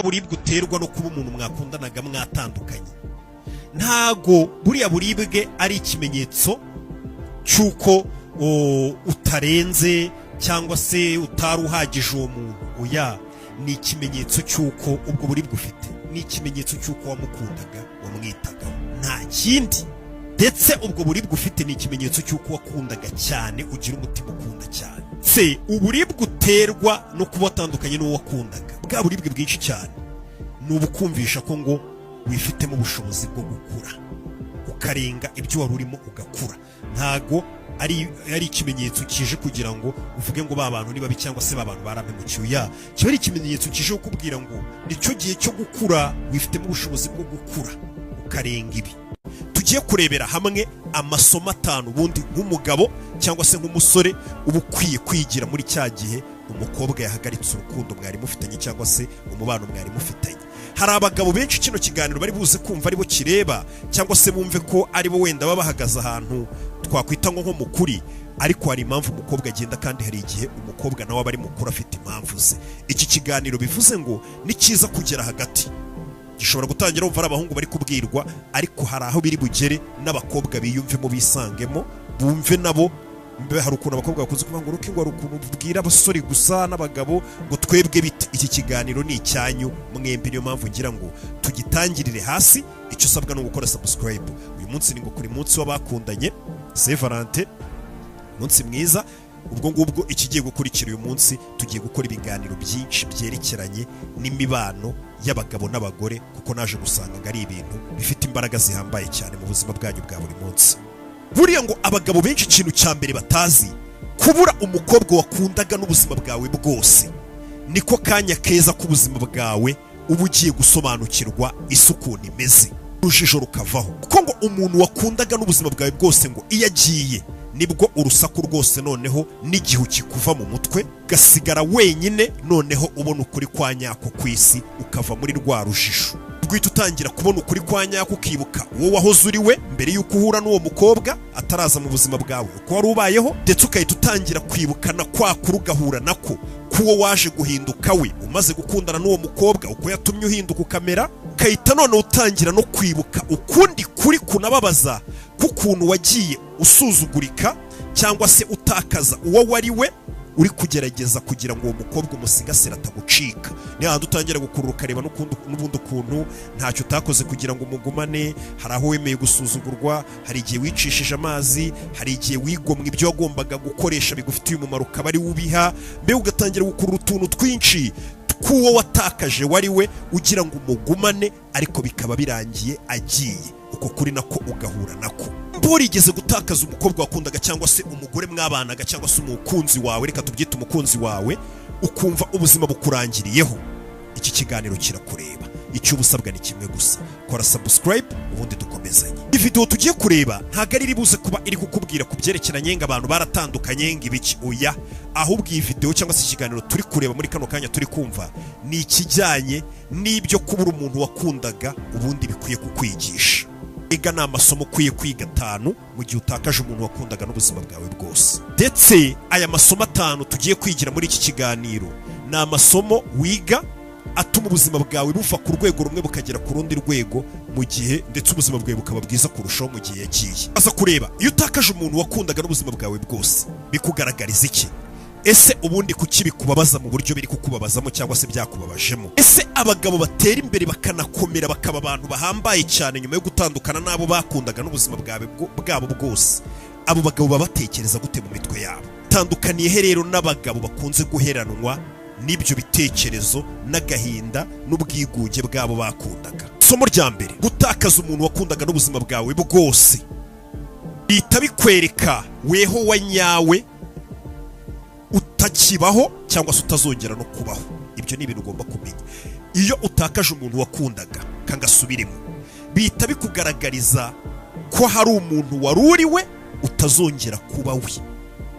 buriya buribwe uterwa no kuba umuntu mwakundanaga mwatandukanye ntago buriya buribwe ari ikimenyetso cyuko utarenze cyangwa se utari uhagije uwo muntu. Oya, ni ikimenyetso cyuko ubwo buribwe ufite ni ikimenyetso cyuko wamukundaga wamwitaga nta kindi. Ndetse ubwo buribwe ufite ni ikimenyetso cyuko wakundaga cyane, ugira umutima ukunda cyane. Se uburibwe uterwa no kuba watandukanye n'uwo wakundaga, bwa buribwe bwinshi cyane ni ubukumvisha ko ngo wifitemo ubushobozi bwo gukura ukarenga ibyo wari urimo ugakura. Ntago ari ikimenyetso kije kugira ngo uvuge ngo ba bantu ni babi cyangwa se ba bantu baramemukiye. Ya kiba ari ikimenyetso kije kukubwira ngo nicyo gihe cyo gukura, wifitemo ubushobozi bwo gukura ukarenga ibi. Tugiye kurebera hamwe amasomo 5 ubundi nk'umugabo cyangwa se nk'umusore uba ukwiye kwigira muri cya gihe umukobwa yahagaritse urukundo mwari mufitanye cyangwa se umubano mwari mufitanye. Hari abagabo benshi kino kiganiro bari buze kumva aribo kireba cyangwa se bumve ko aribo wenda baba bahagaze ahantu twakwita nko mukuri, ariko hari impamvu umukobwa agenda kandi hari igihe umukobwa nawe aba ari mukuru afite impamvu ze. Iki kiganiro bivuze ngo ni cyiza kugera hagati, gishobora gutangira umva ari abahungu bari kubwirwa, ariko hari aho biri bugere n'abakobwa biyumvemo bisangemo bumve nabo. Mbe hari ukuntu abakobwa bakunze kuvuga ngo ruki ngo rukuntu bwira abasore gusa n'abagabo ngo twebwe bite. Iki kiganiro ni icyanyu mwembi, niyo mpamvu ngira ngo tugitangirire hasi. Icyo usabwa no gukora subscribe. Uyu munsi ni ngo kuri munsi w'abakundanye, Saint Valentin, munsi mwiza. Ubwo ngubwo ikigiye gukurikira uyu munsi tugiye gukora ibiganiro byinshi byerekeranye n'imibano y'abagabo n'abagore, kuko naje gusanga ngo ari ibintu bifite imbaraga zihambaye cyane mu buzima bwanyu bwa buri munsi. Buriya ngo abagabo benshi ikintu cya mbere batazi, kubura umukobwa wakundaga n'ubuzima bwawe bwose niko kanya keza k'ubuzima bwawe uba ugiye gusobanukirwa isukuntu imeze, urujijo rukavaho. Kuko ngo umuntu wakundaga n'ubuzima bwawe bwose ngo iyo agiye nibwo urusaku rwose noneho n'igihu kikuva mu mutwe, gasigara wenyine, noneho ubona ukuri kwa nyako ku isi, ukava muri rwa rujijo. Guhita utangira kubona ukuri kwa nyako, ukibuka uwo wahoze uri we mbere y'uko uhura n'uwo mukobwa ataraza mu buzima bwawe uko wari ubayeho, ndetse ukahita utangira kwibukana kwa kuri ugahura nako kuwo waje guhinduka we umaze gukundana n'uwo mukobwa, uko yatumye uhinduka ukamera. Ukahita none utangira no kwibuka ukundi kuri kunababaza k'ukuntu wagiye usuzugurika cyangwa se utakaza uwo wari we, uri kugerageza kugira ngo uwo mukobwa umusigasire atagucika. Ni handi utangira gukurura ukareba n'ubundi ukuntu ntacyo utakoze kugira ngo umugumane. Hari aho wemeye gusuzugurwa, hari igihe wicishije amazi, hari igihe wigomwa ibyo wagombaga gukoresha bigufitiye umumaro ukaba ari ubiha. Mbe ugatangira gukurura utuntu twinshi kuwo watakaje wari we ugira ngo umugumane, ariko bikaba birangiye agiye. Uko kuri nako ugahura nako. Urigeze gutakaza umukobwa wakundaga cyangwa se umugore mwabanaga cyangwa se umukunzi wawe, reka tubyite umukunzi wawe, ukumva ubuzima bukurangiriyeho, iki kiganiro kirakureba. Icyo ubusabwa ni kimwe gusa, kora subscribe ubundi dukomezanye. Iyi video tugiye kureba ntago ari ribuze kuba iri kukubwira ku byerekeranye ngo abantu baratandukanye ngo ibiki. Oya, ahubwo iyi video cyangwa se ikiganiro turi kureba muri kano kanya turi kumva ni ikijyanye n'ibyo kubura umuntu wakundaga ubundi bikwiye kukwigisha. Ega ni amasomo ukwiye kwiga 5 mu gihe utakaje umuntu wakundaga n'ubuzima bwawe bwose. Ndetse aya masomo 5 tugiye kwigira muri iki kiganiro ni amasomo wiga atuma ubuzima bwawe buva ku rwego rumwe bukagera ku rundi rwego mu gihe, ndetse ubuzima bwawe bukaba bwiza kurushaho mu gihe yagiye. Aza kureba iyo utakaje umuntu wakundaga n'ubuzima bwawe bwose bikugaragariza iki? Ese ubundi kuki bikubabaza mu buryo biri kukubabazamo cyangwa se byakubabajemo? Ese abagabo batera imbere bakanakomera bakaba abantu bahambaye cyane nyuma yo gutandukana n'abo bakundaga n'ubuzima bwabo bwose, abo bagabo babatekereza gute mu mitwe yabo? Tandukaniye he rero n'abagabo bakunze guheranwa n'ibyo bitekerezo n'agahinda n'ubwigunge bwabo bakundaga? Somo rya mbere, gutakaza umuntu wakundaga n'ubuzima bwawe bwose bihita bikwereka weho wa nyawe utakibaho cyangwa se utazongera no kubaho. Ibyo ni ibintu ugomba kumenya. Iyo utakaje umuntu wakundaga kangasubiremo, bihita bikugaragariza ko hari umuntu wari uri we utazongera kuba we,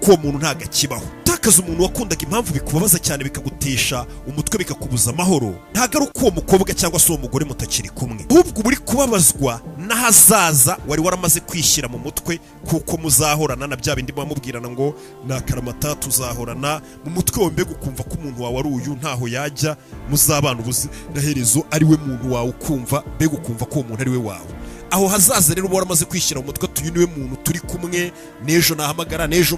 ko umuntu ntago akibaho. Utakaza umuntu wakundaga, impamvu bikubabaza cyane bikagutesha umutwe bikakubuza amahoro, ntago ari uko uwo mukobwa cyangwa se uwo mugore mutakiri kumwe, ahubwo uri kubabazwa n'ahazaza wari waramaze kwishyira mu mutwe kuko muzahorana na bya bindi bamubwirana ngo nakaramata tuzahorana mu mutwe wawe, mbega ukumva ko umuntu wawe ari uyu ntaho yajya, muzabana ubuziraherezo ari we muntu wawe, ukumva mbega ukumva ko uwo muntu ari we wawe. Aho hazaza rero uba waramaze kwishyira mu mutwe tuyu niwe muntu turi kumwe, n'ejo nahamagara, n'ejo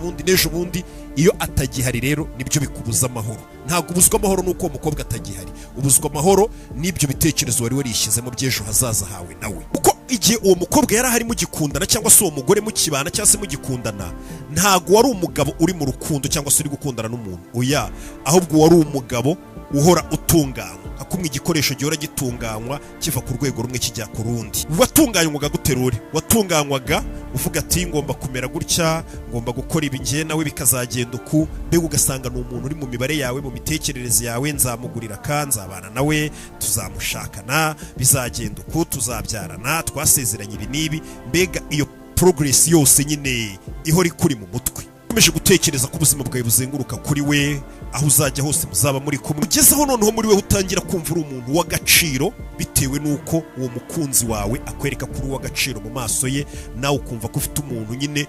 bundi. Iyo atagihari rero nibyo bikubuza amahoro. Ntabwo ubuzwa amahoro nuko uwo mukobwa atagihari, ubuzwa amahoro n'ibyo bitekerezo wari warishyizemo by'ejo hazaza hawe nawe. Uko igihe uwo mukobwa yari ahari mugikundana cyangwa se uwo mugore mukibana cyangwa se mugikundana, ntabwo wari umugabo uri mu rukundo cyangwa se uri gukundana n'umuntu, oya, ahubwo wari umugabo uhora utunganywa, akumwe igikoresho gihora gitunganywa kiva ku rwego rumwe kijya ku rundi. Watunganywaga guterure, watunganywaga uvuga ati ngomba kumera gutya, ngomba gukora ibi ngiye nawe bikazagenda uku, mbega ugasanga ni umuntu uri mu mibare yawe, mu mitekerereze yawe, nzamugurira ka, nzabana nawe, tuzamushakana, bizagenda uku, tuzabyarana, twasezeranye ibi n'ibi. Mbega iyo progress yose nyine ihora ikuri mu mutwe, ukomeje gutekereza ko ubuzima bwawe buzenguruka kuri we, aho uzajya hose muzaba muri kumwe, ugezeho noneho muri we utangira kumva uri umuntu w'agaciro, bitewe n'uko uwo mukunzi wawe akwereka kuri uw'agaciro mu maso ye, nawe ukumva ko ufite umuntu nyine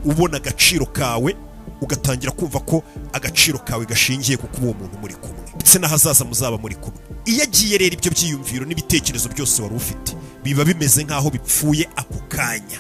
ubona agaciro kawe, ugatangira kumva ko agaciro kawe gashingiye kuko uwo muntu muri kumwe, ndetse n'ahazaza muzaba muri kumwe. Iyo agiye rero ibyo byiyumviro n'ibitekerezo byose wari ufite biba bimeze nk'aho bipfuye ako kanya,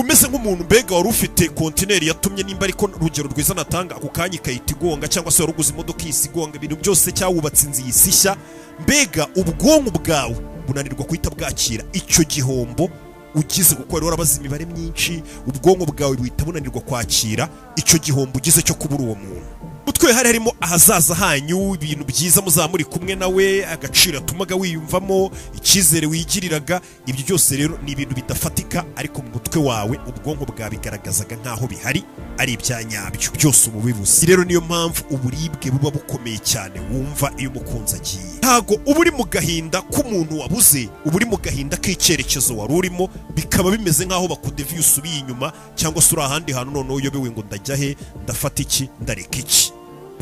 umeze nk'umuntu mbega wari ufite kontineri yatumye, nimba ariko urugero rwiza natanga, ako kanya ikahita igonga, cyangwa se wari uguze imodoka ihise igonga, ibintu byose cyawubatse inzu yisishya, mbega ubwonko bwawe bunanirwa guhita bwakira icyo gihombo ugize, kuko wari warabaze imibare myinshi, ubwonko bwawe buhita bunanirwa kwakira icyo gihombo ugize cyo kubura uwo muntu. Mutwe hari harimo ahazaza hanyu, ibintu byiza muzaba muri kumwe nawe, agaciro atumaga wiyumvamo, icyizere wigiriraga, ibyo byose rero ni ibintu bidafatika, ariko mu mutwe wawe ubwonko bwabigaragazaga nk'aho bihari ari ibya nyabyo, byose ubu bibuze. Rero niyo mpamvu uburibwe buba bukomeye cyane wumva iyo umukunzi agiye. Ntago uba uri mu gahinda k'umuntu wabuze, uba uri mu gahinda k'icyerekezo wari urimo, bikaba bimeze nk'aho bakudeviye usubiye inyuma, cyangwa se uri ahandi hantu noneho uyobewe ngo ndajya he, ndafata iki, ndareka iki,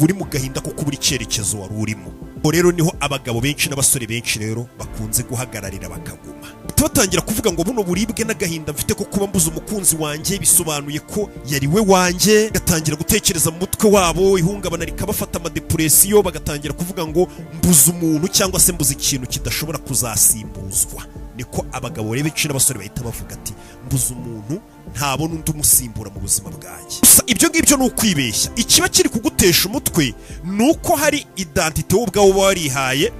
uri mu gahinda ko kubura icyerekezo wari urimo. Rero niho abagabo benshi n'abasore benshi rero bakunze guhagararira bakaguma, batangira kuvuga ngo buno buribwe n'agahinda mfite ko kuba mbuze umukunzi wanjye bisobanuye ko yari we wanjye. Gatangira gutekereza mu mutwe wabo, ihungabana rikabafata, amadepresiyo, bagatangira kuvuga ngo mbuze umuntu cyangwa se mbuze ikintu kidashobora kuzasimbuzwa. Niko abagabo rero benshi n'abasore bahita bavuga ati mbuze umuntu, ntabona undi umusimbura mu buzima bwanjye. Gusa ibyo ngibyo ni ukwibeshya. Ikiba kiri kugutesha umutwe ni uko hari identite wowe ubwawe uba warihaye,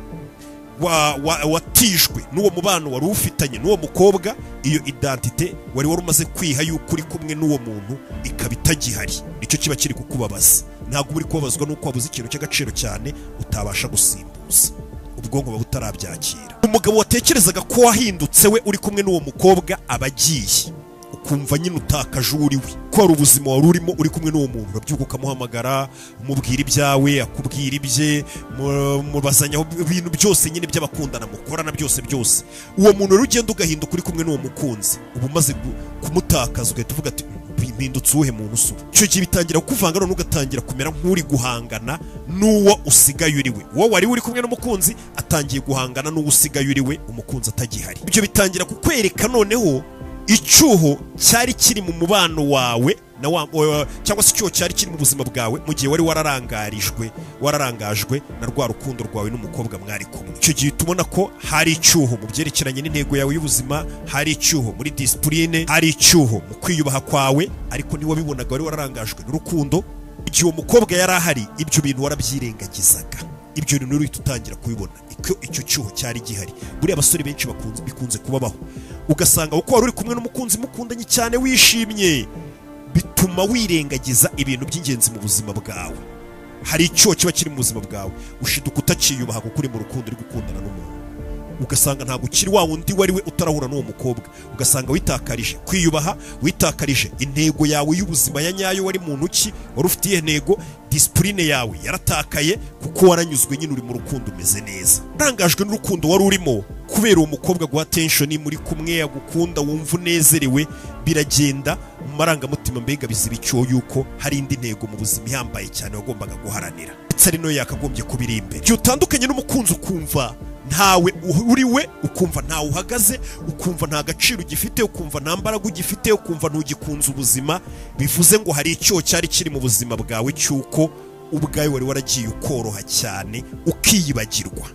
watijwe n'uwo mubano wari ufitanye n'uwo mukobwa. Iyo identite wari umaze kwiha yuko uri kumwe n'uwo muntu ikaba itagihari, nicyo kiba kiri kukubabaza. Ntabwo uri kubabazwa n'uko wabuze ikintu cy'agaciro cyane utabasha gusimbuza, ubwonko buba butarabyakira. Umugabo watekerezaga ko wahindutse we uri kumwe n'uwo mukobwa aba agiye, ukumva nyine utakaje uwo uriwe, ko hari ubuzima wari urimo uri kumwe n'uwo muntu. Urabyuka ukamuhamagara, umubwira ibyawe, akubwira ibye, mubazanyaho ibintu byose nyine by'abakundana mukorana byose. Uwo muntu rero ugenda ugahinduka uri kumwe n'uwo mukunzi, uba umaze kumutakaza, ugahita uvuga ati mpindutse uwuhe muntu usuba. Icyo gihe bitangira kukuvanga, none ugatangira kumera nk'uri guhangana n'uwo usigaye uriwe. Uwo wari uri kumwe n'umukunzi atangiye guhangana n'uwo usigaye uriwe, umukunzi atagihari. Ibyo bitangira kukwereka noneho icyuho cyari kiri mu mubano wawe cyangwa se icyuho cyari kiri mu buzima bwawe mu gihe wari wararangajwe na rwa rukundo rwawe n'umukobwa mwari kumwe. Icyo gihe tubona ko hari icyuho mu byerekeranye n'intego yawe y'ubuzima, hari icyuho muri disipurine, hari icyuho mu kwiyubaha kwawe, ariko ntiwabibonaga, wari wararangajwe n'urukundo. Igihe uwo mukobwa yari ahari, ibyo bintu warabyirengagizaga, ibyo bintu rero utangira kubibona ko icyo cyuho cyari gihari. Buriya abasore benshi bikunze kubabaho, ugasanga uko wari uri kumwe n'umukunzi mukundanye cyane wishimye, bituma wirengagiza ibintu by'ingenzi mu buzima bwawe. Hari icyo kiba kiri mu buzima bwawe, ushiduka utakiyubaha kuko uri mu rukundo, uri gukundana n'umuntu, ugasanga ntabwo ukiri wa wundi wari we utarahura n'uwo mukobwa. Ugasanga witakarije kwiyubaha, witakarije intego yawe y'ubuzima ya nyayo. Wari muntu ki, wari ufite iyo ntego, disipurine yawe yaratakaye kuko waranyuzwe nyine uri mu rukundo umeze neza. Urangajwe n'urukundo wari urimo kubera uwo mukobwa guha attention, muri kumwe, agukunda, wumva unezerewe, biragenda mu marangamutima, mbega biziba icyo yuko hari indi ntego mu buzima ihambaye cyane wagombaga guharanira, ndetse ari nayo yakagombye kuba iri imbere. Igihe utandukanye n'umukunzi ukumva ntawe uri we, ukumva ntawe uhagaze, ukumva nta gaciro ugifite, ukumva nta mbaraga ugifite, ukumva ntugikunze ubuzima, bivuze ngo hari icyo cyari kiri mu buzima bwawe cy'uko ubwawe wari waragiye ukoroha cyane ukiyibagirwa.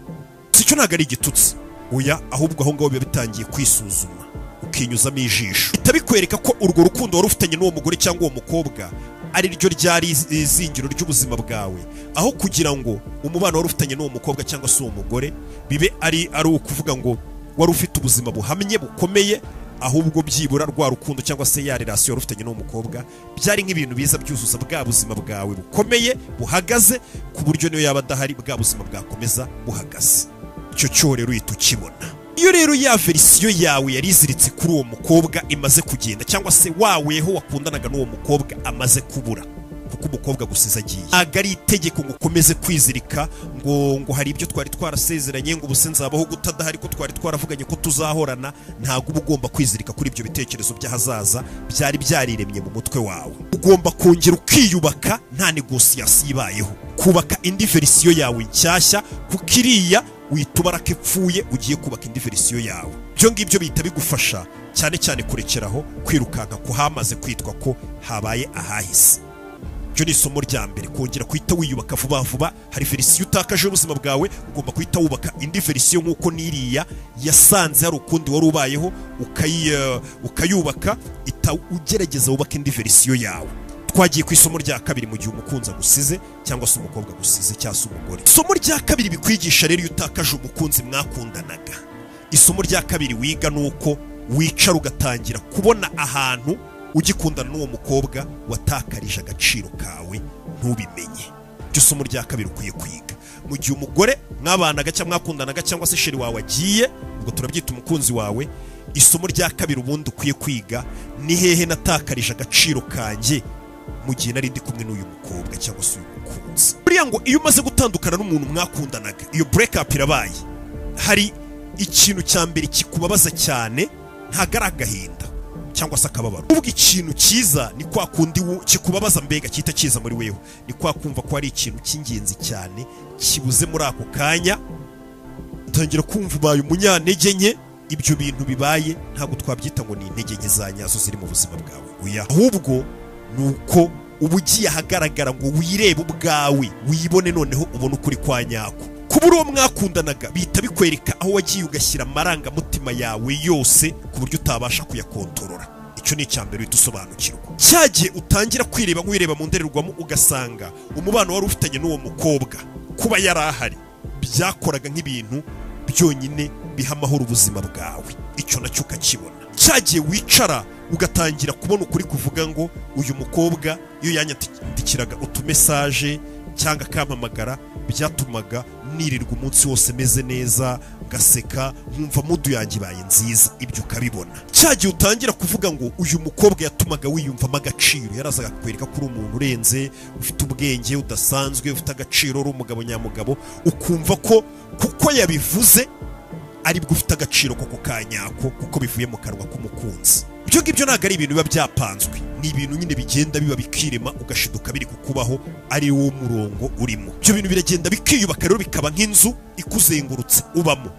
Si cyo ntabwo ari igitutsi, oya, ahubwo aho ngaho biba bitangiye kwisuzuma ukinyuzamo ijisho. Bitabikwereka ko urwo rukundo wari ufitanye n'uwo mugore cyangwa uwo mukobwa ari ryo ryari izingiro ry'ubuzima bwawe, aho kugira ngo umubano wari ufitanye n'uwo mukobwa cyangwa se uwo mugore bibe ari ukuvuga ngo wari ufite ubuzima buhamye bukomeye, ahubwo byibura rwa rukundo cyangwa se ya relation wari ufitanye n'uwo mukobwa byari nk'ibintu biza byuzuza bwa buzima bwawe bukomeye buhagaze, ku buryo niyo yaba adahari bwa buzima bwakomeza buhagaze. Icyo cyo rero uhita ukibona. Iyo rero ya verisiyo yawe yari iziritse kuri uwo mukobwa imaze kugenda, cyangwa se waweho wakundanaga n'uwo mukobwa amaze kubura, kuko umukobwa gusiza agiye, ntabwo ari itegeko ngo ukomeze kwizirika ngo hari ibyo twari twarasezeranye, ngo ubuse nzabaho gutadahari, ko twari twaravuganye ko tuzahorana. Ntabwo uba ugomba kwizirika kuri ibyo bitekerezo by'ahazaza byari byariremye mu mutwe wawe. Ugomba kongera ukiyubaka nta negosiyasi ibayeho, kubaka indi verisiyo yawe nshyashya, kuko iriya witubara ko ipfuye ugiye kubaka indi verisiyo yawe. Ibyo ngibyo bihita bigufasha cyane cyane kurekeraho kwirukanka ko hamaze kwitwa ko habaye ahahise. Ibyo ni isomo rya mbere, kongera kuhita wiyubaka vuba vuba. Hari verisiyo utakaje ubuzima bwawe, ugomba kuhita wubaka indi verisiyo nk'uko n'iriya yasanze hari ukundi wari ubayeho, ukayubaka, ugerageza wubaka indi verisiyo yawe. Twagiye ku isomo rya kabiri mu gihe umukunzi agusize cyangwa se umukobwa agusize cyangwa se umugore. Isomo rya kabiri bikwigisha rero iyo utakaje umukunzi mwakundanaga, isomo rya kabiri wiga nuko wicara ugatangira kubona ahantu ugikundana n'uwo mukobwa watakarije agaciro kawe ntubimenye. Iryo somo rya kabiri ukwiye kwiga mu gihe umugore mwabanaga cyangwa mwakundanaga cyangwa se sheri wawe agiye, ubwo turabyita umukunzi wawe. Isomo rya kabiri ubundi ukwiye kwiga ni hehe natakarije agaciro kanjye mu gihe nari ndi kumwe n'uyu mukobwa cyangwa se uyu mukunzi. Buriya ngo iyo umaze gutandukana n'umuntu mwakundanaga, iyo break up irabaye, hari ikintu cya mbere kikubabaza cyane, ntago ari agahinda cyangwa se akababaro. Ubwo ikintu cyiza ni kwa kundi kikubabaza mbega cyita cyiza muri wewe, ni kwa kumva ko ari ikintu cy'ingenzi cyane kibuze muri ako kanya, utangira kumva ubaye umunyantege nke. Ibyo bintu bibaye ntabwo twabyita ngo ni intege nke za nyazo ziri mu buzima bwawe, oya, ahubwo nuko uba ugiye ahagaragara ngo wirebe ubwawe, wibone, noneho ubone ukuri kwa nyako. Kubura uwo mwakundanaga bihita bikwereka aho wagiye ugashyira amarangamutima yawe yose ku buryo utabasha kuyakontorora. Icyo ni icyambere uhita usobanukirwa. Cyagiye utangira kwireba nk'uwireba mu ndorerwamo, ugasanga umubano wari ufitanye n'uwo mukobwa kuba yari ahari byakoraga nk'ibintu byonyine biha amahoro ubuzima bwawe. Icyo nacyo ukakibona. Cyagiye wicara ugatangira kubona ukuri kuvuga ngo uyu mukobwa iyo yanyandikiraga utumesaje cyangwa akampamagara byatumaga nirirwa umunsi wose meze neza, gaseka, nkumva mudu yanjye ibaye nziza. Ibyo ukabibona. Cyagiye utangira kuvuga ngo uyu mukobwa yatumaga wiyumvamo agaciro, yarazaga kwereka ko uri umuntu urenze, ufite ubwenge udasanzwe, ufite agaciro, uri umugabo nyamugabo, ukumva ko kuko yabivuze aribwo ufite agaciro koko kanyako, kuko bivuye mu kanwa k'umukunzi. Ibyo ngibyo ntabwo ari ibintu biba byapanzwe, ni ibintu nyine bigenda biba bikirema, ugashiduka biri kukubaho ari wo murongo urimo. Ibyo bintu biragenda bikiyubaka rero bikaba nk'inzu ikuzengurutse ubamo.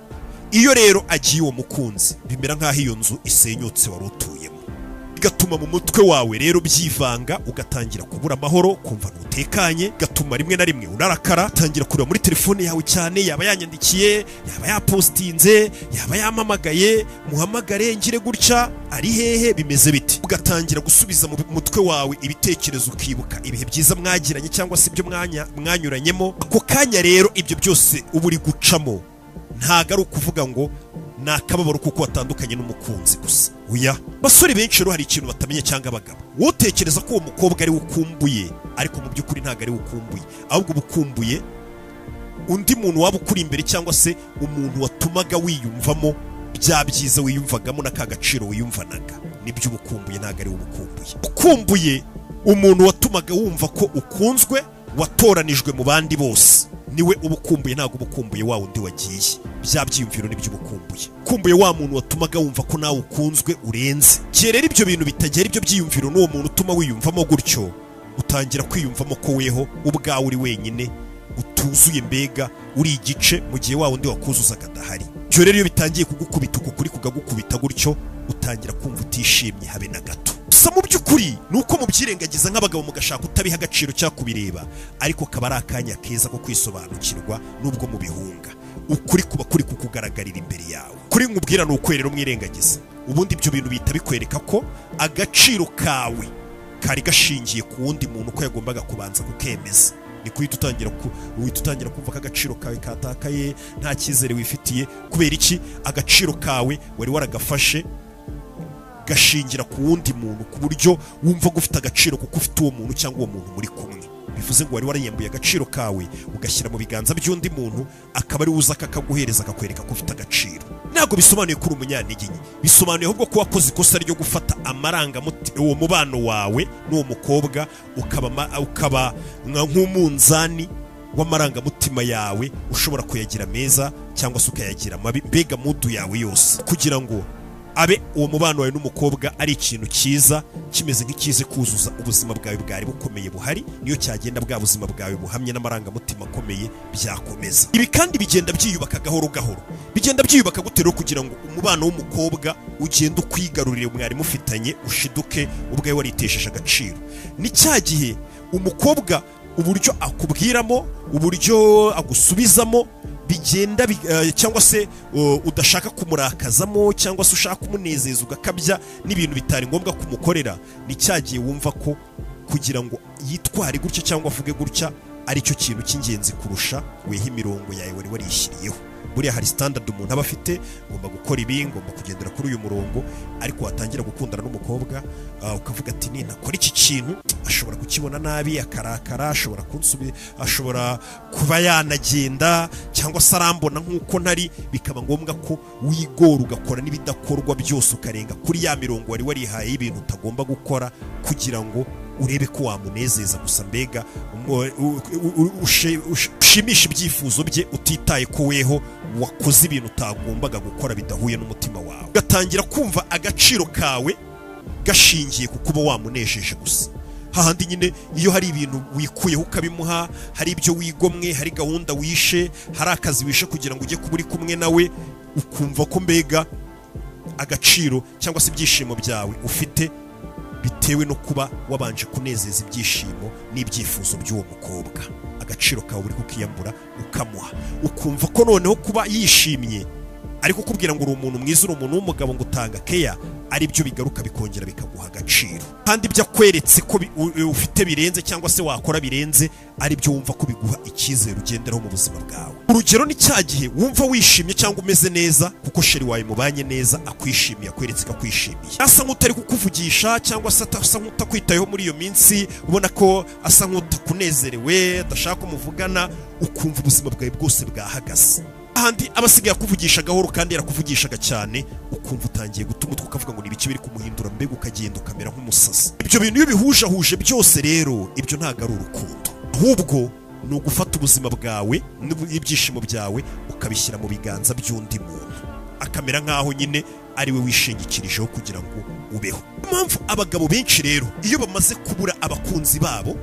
Iyo rero agiye uwo mukunzi, bimera nk'aho iyo nzu isenyutse wari utuyemo, bigatuma mu mutwe wawe rero byivanga, ugatangira kubura amahoro, kumva ntutekanye, gatuma rimwe na rimwe unarakara, utangira kureba muri telefone yawe cyane, yaba yanyandikiye, yaba yapostinze, yaba yampamagaye, muhamagare ngire gutya, ari hehe, bimeze biti. Ugatangira gusubiza mu mutwe wawe ibitekerezo, ukibuka ibihe byiza mwagiranye cyangwa se ibyo mwanyuranyemo. Ako kanya rero ibyo byose uba uri gucamo ntago ari ukuvuga ngo ni akababaro kuko watandukanye n'umukunzi gusa, oya. Basore benshi rero hari ikintu batamenya cyangwa abagabo, wotekereza ko uwo mukobwa ari ukumbuye, ariko mu by'ukuri ntago ari ukumbuye, ahubwo ubukumbuye undi muntu waba ukuri imbere, cyangwa se umuntu watumaga wiyumvamo bya byiza wiyumvagamo n'aka gaciro wiyumvanaga. Nibyo ubukumbuye, ntago ari ubukumbuye. Ukumbuye umuntu watumaga wumva ko ukunzwe, watoranijwe mu bandi bose, niwe ubukumbuye, ntago ubukumbuye wa undi wagiye. Bya byiyumviro nibyo ubukumbuye. Ukumbuye wa muntu watumaga wumva ko nawe ukunzwe urenze. Rero ibyo bintu bitagera ibyo byiyumviro n'uwo muntu utuma wiyumvamo gutyo, utangira kwiyumvamo ko weho ubwawe uri wenyine utuzuye, mbega uri igice mu gihe wa wundi wakuzuzaga adahari. Byo rero iyo bitangiye kugukubita uko kuri kugakubita gutyo, utangira kumva utishimye habe na gato. Gusa mu by'ukuri ni uko mubyirengagiza nk'abagabo mugashaka utabiha agaciro cyangwa kubireba, ariko kaba ari akanya keza ko kwisobanukirwa n'ubwo mubihunga. Ukuri kuba kuri kukugaragarira imbere yawe. Kuri nkubwira ni uko rero mwirengagiza, ubundi ibyo bintu bihita bikwereka ko agaciro kawe kari gashingiye ku wundi muntu ko yagombaga kubanza kukemeza. Ni kuhita utangira kumva ko agaciro kawe katakaye, nta cyizere wifitiye. Kubera iki? Agaciro kawe wari waragafashe gashingira ku wundi muntu, ku buryo wumva gufite agaciro kuko ufite uwo muntu cyangwa uwo muntu muri kumwe. Bivuze ngo wari warayembuye agaciro kawe ugashyira mu biganza by'undi muntu, akaba ari uza akaguhereza akakwereka ko ufite agaciro. Ntabwo bisobanuye ko uri umunyantege nke, bisobanuye ahubwo ko wakoze ikosa ryo gufata amarangamutima, uwo mubano wawe n'uwo mukobwa ukaba nk'umunzani w'amarangamutima yawe, ushobora kuyagira meza cyangwa se ukayagira mabi, mbega mudu yawe yose, kugira ngo abe uwo mubano wawe n'umukobwa ari ikintu cyiza, kimeze nk'ikize kuzuza ubuzima bwawe bwari bukomeye buhari. Niyo cyagenda bwa buzima bwawe buhamye n'amarangamutima akomeye byakomeza. Ibi kandi bigenda byiyubaka gahoro gahoro, bigenda byiyubaka gutero kugira ngo umubano w'umukobwa ugende ukwigarurire mwari mufitanye, ushiduke ubwawe waritesheje agaciro. Ni cya gihe umukobwa uburyo akubwiramo, uburyo agusubizamo bigenda cyangwa se udashaka kumurakazamo, cyangwa se ushaka kumunezeza ugakabya n'ibintu bitari ngombwa kumukorera. Ni cyagiye wumva ko kugira ngo yitware gutya cyangwa avuge gutya ari cyo kintu cy'ingenzi kurusha wehe imirongo yawe wari warishyiriyeho. Buriya hari standard umuntu aba afite, ngomba gukora ibi, ngomba kugendera kuri uyu murongo. Ariko watangira gukundana n'umukobwa ukavuga ati ni nakora iki kintu ashobora kukibona nabi, akarakara, ashobora kuba yanagenda, cyangwa se arambona nk'uko ntari, bikaba ngombwa ko wigora ugakora n'ibidakorwa byose, ukarenga kuri ya mirongo wari warihaye y'ibintu utagomba gukora, kugira ngo urebe ko wamunezeza gusa, mbega ushimisha ibyifuzo bye, utitaye ko weho wakoze ibintu utagombaga gukora bidahuye n'umutima wawe. Ugatangira kumva agaciro kawe gashingiye ku kuba wamunejeje gusa. Hahandi nyine iyo hari ibintu wikuyeho ukabimuha, hari ibyo wigomwe, hari gahunda wishe, hari akazi wishe kugira ngo ujye kuba uri kumwe nawe, ukumva ko mbega agaciro cyangwa se ibyishimo byawe ufite bitewe no kuba wabanje kunezeza ibyishimo n'ibyifuzo by'uwo mukobwa. Agaciro kawe uri kukiyambura ukamuha, ukumva ko noneho kuba yishimye ariko kubwira ngo uri umuntu mwiza, uri umuntu w'umugabo, ngo utanga keya, ari byo bigaruka bikongera bikaguha agaciro. Kandi ibyo akweretse ko ufite birenze cyangwa se wakora birenze, ari byo wumva ko biguha icyizere ugenderaho mu buzima bwawe. Urugero ni cya gihe wumva wishimye cyangwa umeze neza kuko sheri wawe mubanye neza, akwishimiye, akweretse ko akwishimiye, asa nk'utari kukuvugisha cyangwa se asa nk'utakwitayeho muri iyo minsi, ubona ko asa nk'utakunezerewe, adashaka ko muvugana, ukumva ubuzima bwawe bwose bwahagaze. Ahandi abasigaye akuvugisha gahoro kandi yarakuvugishaga cyane, ukumva utangiye gutuma utwo ukavuga ngo nibiki biri kumuhindura, mbega ukagenda ukamera nk'umusazi. Ibyo bintu iyo bihujahuje byose rero, ibyo ntabwo ari urukundo, ahubwo ni ugufata ubuzima bwawe n'ibyishimo byawe ukabishyira mu biganza by'undi muntu, akamera nk'aho nyine ari we wishingikirijeho kugira ngo ubeho. Impamvu abagabo benshi rero iyo bamaze kubura abakunzi babo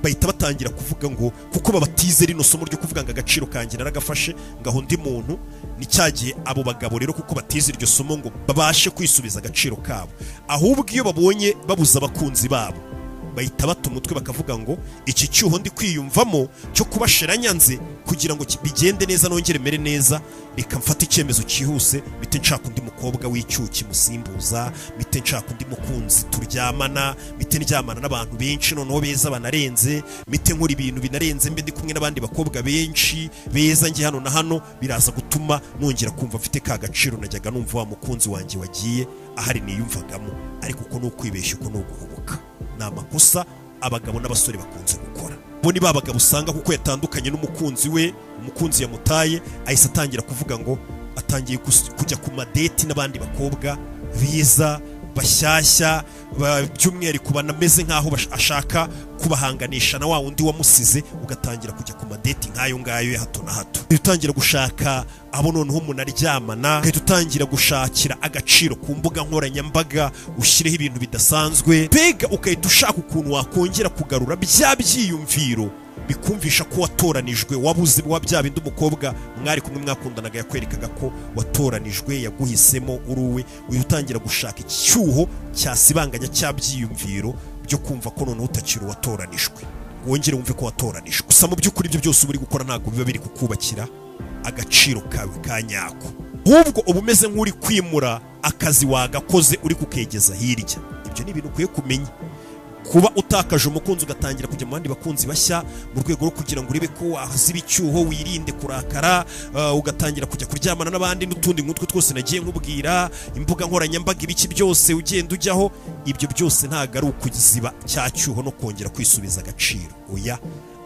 bahita batangira kuvuga ngo kuko babatize rino somo ryo kuvuga ngo agaciro kanjye naragafashe ngaho undi muntu, ni cyagiye abo bagabo rero kuko batize iryo somo ngo babashe kwisubiza agaciro kabo, ahubwo iyo babonye babuza abakunzi babo bahita bata umutwe bakavuga ngo iki cyuho ndi kwiyumvamo cyo kubashira nyanze kugira ngo bigende neza nongere mere neza, reka mfate icyemezo cyihuse, bite nshaka undi mukobwa w'icyuki musimbuza, bite nshaka undi mukunzi turyamana, bite ndyamana n'abantu benshi noneho beza banarenze, bite nkuri ibintu binarenze, mbe ndi kumwe n'abandi bakobwa benshi beza ngi hano na hano, biraza gutuma nongera kumva mfite ka gaciro najyaga numva wa mukunzi wanjye wagiye ahari niyumvagamo. Ariko uko n'ukwibeshya, uko n'uguhubuka, ni amakosa abagabo n'abasore bakunze gukora. Bo ni babagabo usanga kuko yatandukanye n'umukunzi we, umukunzi yamutaye, ahise atangira kuvuga ngo atangiye kujya ku madeti n'abandi bakobwa biza bashyashya, by'umwihariko banameze nk'aho ashaka kubahanganisha na wa wundi wamusize, ugatangira kujya ku madeti nk'ayo ngayo ya hato na hato. Utangira gushaka abo noneho umuntu aryamana, ugahita utangira gushakira agaciro ku mbuga nkoranyambaga, ushyireho ibintu bidasanzwe, mbega ugahita ushaka ukuntu wakongera kugarura bya byiyumviro bikumvisha ko watoranijwe, wabuze wa bya bindi umukobwa mwari kumwe mwakundanaga yakwerekaga ko watoranijwe, yaguhisemo uri uwe, uyu utangira gushaka icyuho cyasibanganya cya byiyumviro byo kumva ko none utakiri watoranijwe, wongere wumve ko watoranijwe. Gusa mu by'ukuri ibyo byose uri gukora ntabwo biba biri kukubakira agaciro kawe ka nyako, ahubwo uba umeze nk'uri kwimura akazi wagakoze uri kukegeza hirya. Ibyo ni ibintu ukwiye kumenya. Kuba utakaje umukunzi ugatangira kujya mu bandi bakunzi bashya mu rwego rwo kugira ngo urebe ko wahaziba icyuho, wirinde kurakara, ugatangira kujya kuryamana n'abandi n'utundi nk'utwo twose nagiye nkubwira, imbuga nkoranyambaga, ibiki byose ugenda ujyaho, ibyo byose ntabwo ari ukuziba cya cyuho no kongera kwisubiza agaciro. Oya,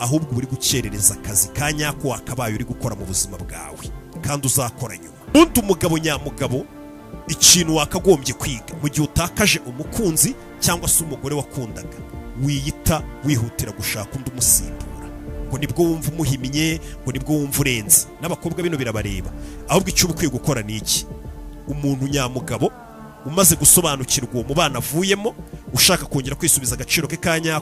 ahubwo uri gukerereza akazi ka nyako wakabaye uri gukora mu buzima bwawe kandi uzakora nyuma. Undi umugabo nyamugabo, ikintu wakagombye kwiga mu gihe utakaje umukunzi cyangwa se umugore wakundaga, wiyita wihutira gushaka undi umusimbura, ngo nibwo wumva umuhimye, ngo nibwo wumva urenze. N'abakobwa bino birabareba. Ahubwo icyo uba ukwiye gukora ni iki? Umuntu nyamugabo umaze gusobanukirwa uwo mubano avuyemo, ushaka kongera kwisubiza agaciro ke ka nyako,